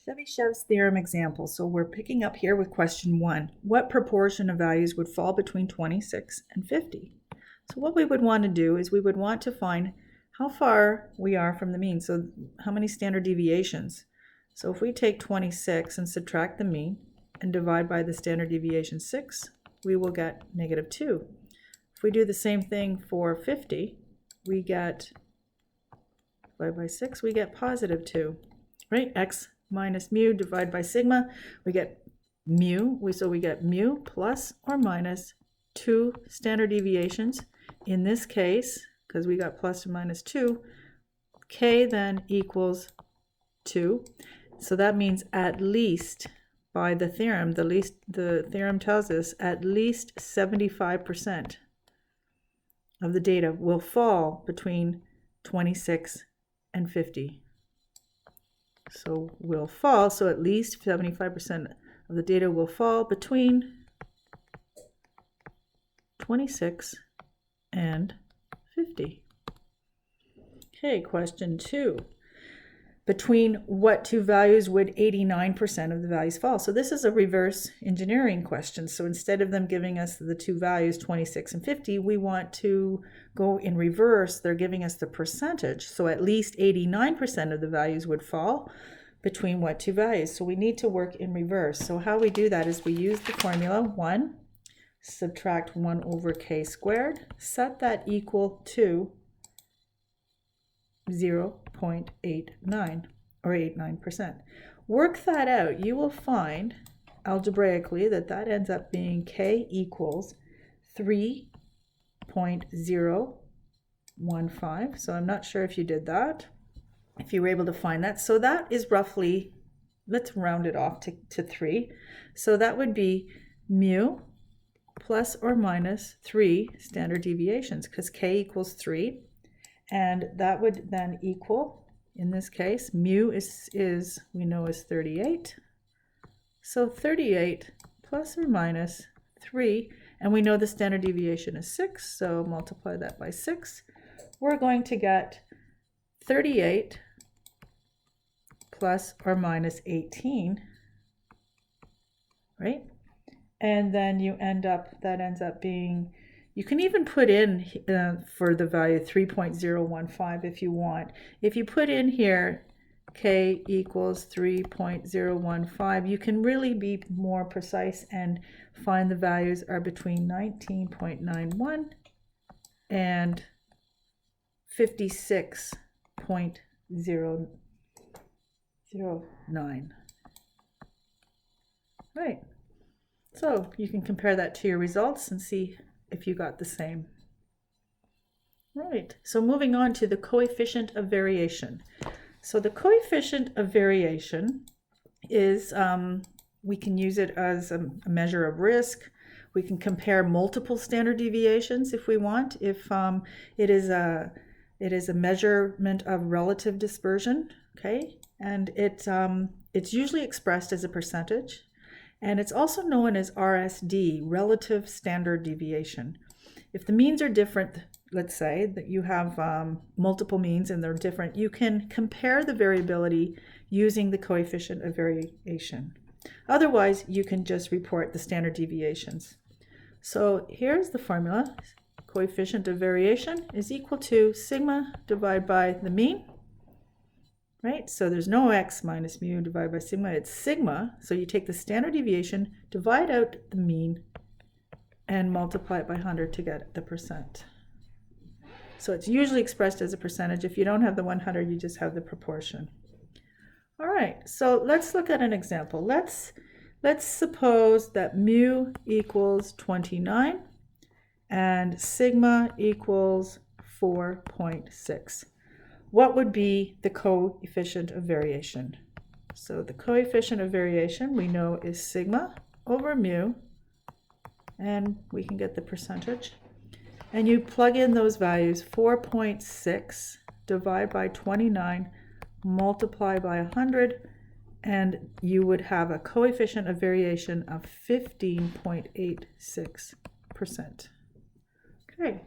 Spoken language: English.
Chebyshev's theorem example. So we're picking up here with question 1. What proportion of values would fall between 26 and 50? So what we would want to do is we would want to find how far we are from the mean. So how many standard deviations? So if we take 26 and subtract the mean and divide by the standard deviation 6, we will get -2. If we do the same thing for 50, we get, divide by 6, we get +2, right? X minus mu divided by sigma, we get mu. So we get mu plus or minus 2 standard deviations. In this case, because we got plus or minus 2, k then equals 2. So that means at least, by the theorem, the theorem tells us at least 75% of the data will fall between 26 and 50. So will fall, so at least 75% of the data will fall between 26 and 50. Okay, question 2. Between what two values would 89% of the values fall? So this is a reverse engineering question. So instead of them giving us the two values, 26 and 50, we want to go in reverse. They're giving us the percentage. So at least 89% of the values would fall between what two values? So we need to work in reverse. So how we do that is we use the formula 1, subtract 1 over k squared, set that equal to 0.89 or 89%. Work that out. You will find algebraically that that ends up being k equals 3.015. So I'm not sure if you did that, if you were able to find that. So that is roughly, let's round it off to 3. So that would be mu plus or minus 3 standard deviations, because k equals 3. And that would then equal, in this case, mu is we know is 38. So 38 plus or minus 3, and we know the standard deviation is 6, so multiply that by 6. We're going to get 38 plus or minus 18, right? And then you end up, that ends up being, you can even put in for the value 3.015 if you want. If you put in here k equals 3.015, you can really be more precise and find the values are between 19.91 and 56.009. Right. So you can compare that to your results and see if you got the same. Right, so moving on to the coefficient of variation. So the coefficient of variation is, we can use it as a measure of risk. We can compare multiple standard deviations if we want. If it is a measurement of relative dispersion, okay? And it's usually expressed as a percentage. And it's also known as RSD, relative standard deviation. If the means are different, let's say that you have multiple means and they're different, you can compare the variability using the coefficient of variation. Otherwise, you can just report the standard deviations. So here's the formula. Coefficient of variation is equal to sigma divided by the mean. Right, so there's no x minus mu divided by sigma, it's sigma. So you take the standard deviation, divide out the mean, and multiply it by 100 to get the percent. So it's usually expressed as a percentage. If you don't have the 100, you just have the proportion. All right, so let's look at an example. Let's suppose that mu equals 29 and sigma equals 4.6. What would be the coefficient of variation? So the coefficient of variation we know is sigma over mu, and we can get the percentage. And you plug in those values, 4.6 divide by 29, multiply by 100, and you would have a coefficient of variation of 15.86%. Okay,